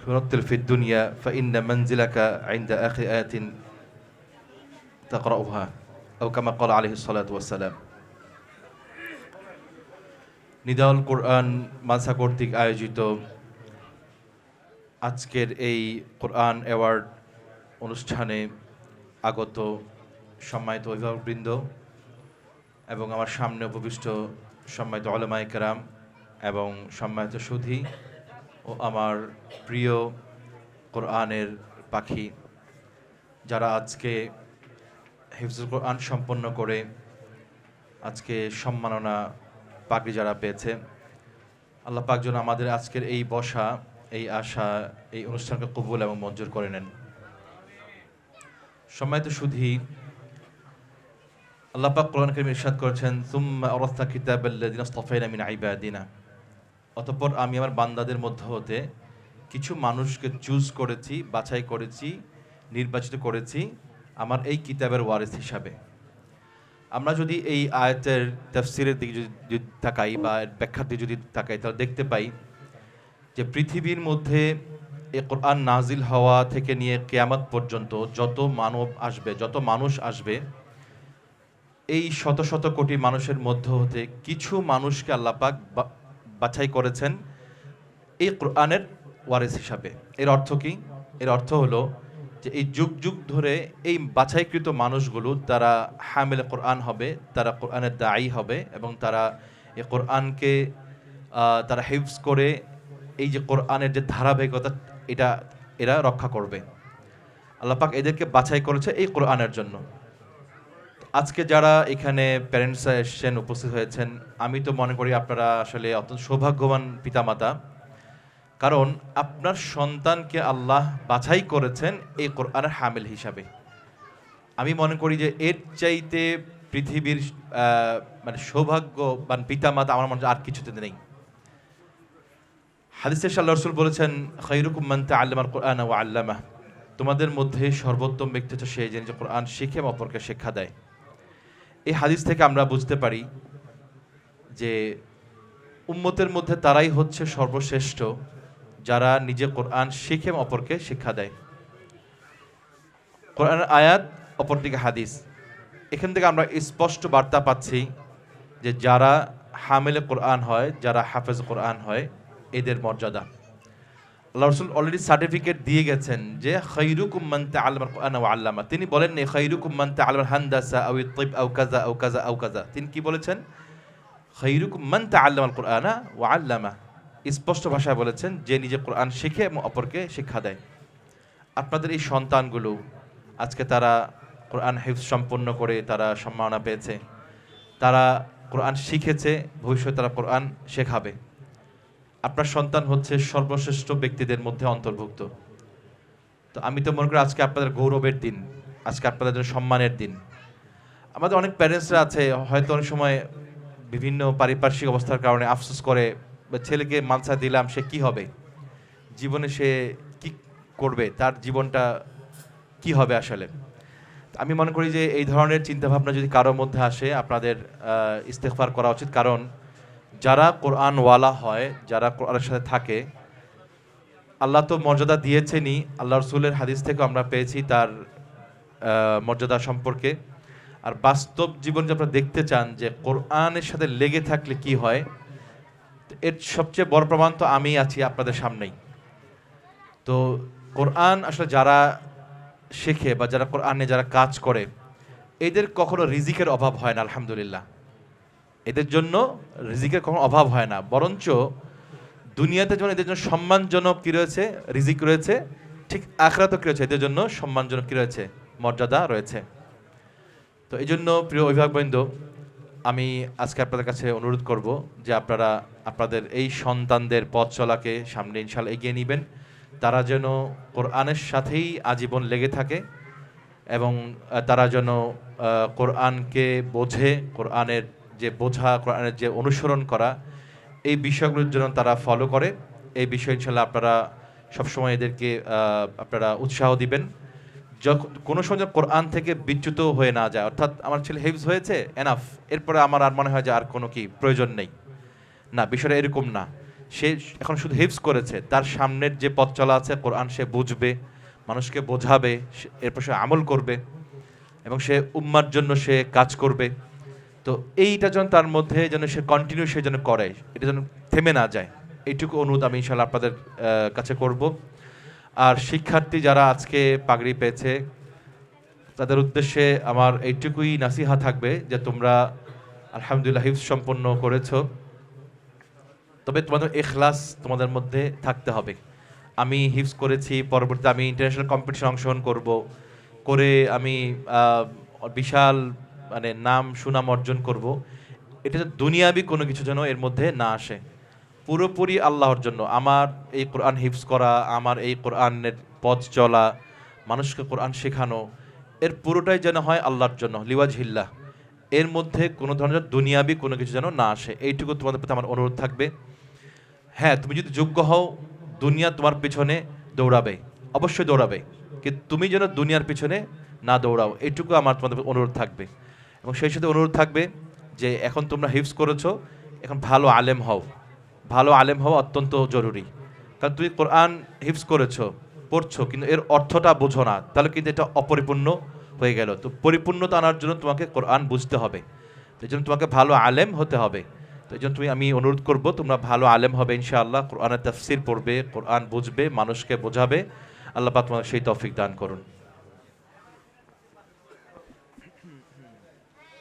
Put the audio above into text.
ونطل في الدنيا فإن منزلك عند آخر آية تقرأها أو كما قال عليه الصلاة والسلام। নিদাউল কোরআন মাদ্রাসা কর্তৃক আয়োজিত আজকের এই কোরআন অ্যাওয়ার্ড অনুষ্ঠানে আগত সম্মানিত অভিভাবকবৃন্দ এবং আমার সামনে উপবিষ্ট সম্মানিত উলামায়ে কেরাম এবং সম্মানিত সুধী ও আমার প্রিয় কোরআনের পাখি যারা আজকে হিফজুল কোরআন সম্পন্ন করে আজকে সম্মাননা পাগড়ি যারা পেয়েছে, আল্লাহ পাক যেন আমাদের আজকের এই বসা, এই আশা, এই অনুষ্ঠানকে কবুল এবং মঞ্জুর করে নেন। সম্মানিত সুধী, আল্লাহ পাক কোরআন কারীমে ইরশাদ করেছেন, সুম্মা আওরাসনা কিতাবাল্লাযিনা ইসতাফাইনা মিন ইবাদিনা, অতঃপর আমি আমার বান্দাদের মধ্য হতে কিছু মানুষকে চুজ করেছি, বাছাই করেছি, নির্বাচিত করেছি আমার এই কিতাবের ওয়ারিস হিসাবে। আমরা যদি এই আয়াতের তাফসীরের দিকে যদি তাকাই বা ব্যাখ্যার দিকে যদি তাকাই, তাহলে দেখতে পাই যে পৃথিবীর মধ্যে এই কোরআন নাজিল হওয়া থেকে নিয়ে কিয়ামত পর্যন্ত যত মানব আসবে, যত মানুষ আসবে, এই শত শত কোটি মানুষের মধ্য হতে কিছু মানুষকে আল্লাহ পাক বাছাই করেছেন এই কোরআনের ওয়ারিস হিসাবে। এর অর্থ কি? এর অর্থ হলো যে এই যুগ যুগ ধরে এই বাছাইকৃত মানুষগুলো তারা হামিলে কোরআন হবে, তারা কোরআনের দায়ী হবে এবং তারা এই কোরআনকে তারা হিফজ করে এই যে কোরআনের যে ধারাবাহিকতা এটা এরা রক্ষা করবে। আল্লাহ পাক এদেরকে বাছাই করেছে এই কোরআনের জন্য। আজকে যারা এখানে প্যারেন্টসরা এসেছেন, উপস্থিত হয়েছেন, আমি তো মনে করি আপনারা আসলে অত্যন্ত সৌভাগ্যবান পিতামাতা, কারণ আপনার সন্তানকে আল্লাহ বাছাই করেছেন এই কোরআনের হামিল হিসাবে। আমি মনে করি যে এর চাইতে পৃথিবীর মানে সৌভাগ্যবান পিতামাতা আমার মনে হয় আর কিছুতে নেই। হাদিসে আল্লাহ রাসূল বলেছেন, খায়রুকুম মান তাআল্লামাল কুরআনা ওয়া আল্লামাহ, তোমাদের মধ্যে সর্বোত্তম ব্যক্তি হচ্ছে সে যে কোরআন শিখে অপরকে শিক্ষা দেয়। এই হাদিস থেকে আমরা বুঝতে পারি যে উম্মতের মধ্যে তারাই হচ্ছে সর্বশ্রেষ্ঠ যারা নিজে কোরআন শিখে অপরকে শিক্ষা দেয়। কোরআনের আয়াত, অপরদিকে হাদিস, এখান থেকে আমরা স্পষ্ট বার্তা পাচ্ছি যে যারা হামিলে কোরআন হয়, যারা হাফেজ কোরআন হয়, এদের মর্যাদা আল্লাহ রাসূল অলরেডি সার্টিফিকেট দিয়ে গেছেন যে খায়রুকুম মান তাআল্লামাল কুরআনা ওয়া আল্লামা। তিনি বলেননি খায়রুকুম মান তাআল্লামাল হান্দাসা আও আত-তিব আও কাযা আও কাযা আও কাযা। তিনি কি বলেছেন? খায়রুকুম মান তাআল্লামাল কুরআনা ওয়া আল্লামা। স্পষ্ট ভাষায় বলেছেন যে নিজে কোরআন শিখে এবং অপরকে শিক্ষা দেয়। আপনাদের এই সন্তানগুলো আজকে তারা কোরআন হিফজ সম্পন্ন করে তারা সম্মাননা পেয়েছে, তারা কোরআন শিখেছে, ভবিষ্যতে তারা কোরআন শেখাবে। আপনার সন্তান হচ্ছে সর্বশ্রেষ্ঠ ব্যক্তিদের মধ্যে অন্তর্ভুক্ত। তো আমি তো মনে করি আজকে আপনাদের গৌরবের দিন, আজকে আপনাদের জন্য সম্মানের দিন। আমাদের অনেক প্যারেন্টসরা আছে, হয়তো অনেক সময় বিভিন্ন পারিপার্শ্বিক অবস্থার কারণে আফসোস করে, ছেলেকে মাদ্রাসা দিলাম, সে কি হবে জীবনে, সে কি করবে, তার জীবনটা কি হবে আসলে। আমি মনে করি যে এই ধরনের চিন্তাভাবনা যদি কারোর মধ্যে আসে, আপনাদের ইস্তেগফার করা উচিত। কারণ যারা কোরআনওয়ালা হয়, যারা কোরআনের সাথে থাকে, আল্লাহ তো মর্যাদা দিয়েছেনই, আল্লাহ রাসূলের হাদিস থেকে আমরা পেয়েছি তার মর্যাদা সম্পর্কে। আর বাস্তব জীবন যে আপনারা দেখতে চান যে কোরআনের সাথে লেগে থাকলে কি হয়, এর সবচেয়ে বড় প্রমাণ তো আমি আছি আপনাদের সামনেই। তো কোরআন আসলে যারা শেখে বা যারা কোরআনে যারা কাজ করে, এদের কখনো রিজিকের অভাব হয় না, আলহামদুলিল্লাহ। এদের জন্য রিজিকের কখনো অভাব হয় না, বরঞ্চ দুনিয়াতে যেমন এদের জন্য সম্মানজনক কী রয়েছে, রিজিক রয়েছে, ঠিক আখিরাতেও কী রয়েছে, এদের জন্য সম্মানজনক কী রয়েছে, মর্যাদা রয়েছে। তো এই জন্য প্রিয় অভিভাবকবৃন্দ, আমি আজকে আপনাদের কাছে অনুরোধ করব যে আপনারা আপনাদের এই সন্তানদের পথ চলাকে সামনে ইনশাআল্লাহ এগিয়ে নেবেন। তারা যেন কোরআনের সাথেই আজীবন লেগে থাকে এবং তারা যেন কোরআনকে বোঝে, কোরআনের যে বোঝা, কোরআনের যে অনুসরণ করা, এই বিষয়গুলোর জন্য তারা ফলো করে। এই বিষয়ে ইনশাআল্লাহ আপনারা সবসময় এদেরকে আপনারা উৎসাহ দিবেন। যখন কোনো সময় কোরআন থেকে বিচ্যুত হয়ে না যায়, অর্থাৎ আমার ছেলে হিফজ হয়েছে, এনাফ, এরপরে আমার আর মনে হয় যে আর কোনো কি প্রয়োজন নেই, না, বিষয়টা এরকম না। সে এখন শুধু হিফজ করেছে, তার সামনের যে পথ চলা আছে কোরআন সে বুঝবে, মানুষকে বোঝাবে, এরপর সে আমল করবে এবং সে উম্মার জন্য সে কাজ করবে। তো এইটা যেন তার মধ্যে যেন সে কন্টিনিউ সে যেন করে, এটা যেন থেমে না যায়, এইটুকু অনুরোধ আমি ইনশাআল্লাহ আপনাদের কাছে করব। আর শিক্ষার্থী যারা আজকে পাগড়ি পেয়েছে তাদের উদ্দেশ্যে আমার এইটুকুই নাসিহা থাকবে যে তোমরা আলহামদুলিল্লাহ হিফজ সম্পন্ন করেছো, তবে তোমাদের ইখলাস তোমাদের মধ্যে থাকতে হবে। আমি হিফজ করেছি, পরবর্তীতে আমি ইন্টারন্যাশনাল কম্পিটিশন অংশগ্রহণ করব, করে আমি বিশাল মানে নাম সুনাম অর্জন করব, এটা দুনিয়াবি কোনো কিছু যেন এর মধ্যে না আসে। পুরোপুরি আল্লাহর জন্য আমার এই কোরআন হিফজ করা, আমার এই কোরআনের পথ চলা, মানুষকে কোরআন শেখানো, এর পুরোটাই যেন হয় আল্লাহর জন্য, লিওয়াজহিল্লাহ। এর মধ্যে কোনো ধরনের দুনিয়াবি কোনো কিছু যেন না আসে, এইটুকু তোমাদের প্রতি আমার অনুরোধ থাকবে। হ্যাঁ, তুমি যদি যোগ্য হও, দুনিয়া তোমার পিছনে দৌড়াবে, অবশ্যই দৌড়াবে, কিন্তু তুমি যেন দুনিয়ার পিছনে না দৌড়াও, এইটুকু আমার তোমাদের অনুরোধ থাকবে। এবং সেই সাথে অনুরোধ থাকবে যে এখন তোমরা হিফজ করেছো, এখন ভালো আলেম হও। ভালো আলেম হওয়া অত্যন্ত জরুরি, কারণ তুমি কোরআন হিফজ করেছো, পড়ছো, কিন্তু এর অর্থটা বোঝো না, তাহলে কিন্তু এটা অপরিপূর্ণ হয়ে গেল। তো পরিপূর্ণতা আনার জন্য তোমাকে কোরআন বুঝতে হবে, এই জন্য তোমাকে ভালো আলেম হতে হবে। তো এই জন্য আমি অনুরোধ করব তোমরা ভালো আলেম হবে ইনশাআল্লাহ, কোরআনের তাফসির পড়বে, কোরআন বুঝবে, মানুষকে বোঝাবে। আল্লাহ পাক তোমাকে সেই তৌফিক দান করুন।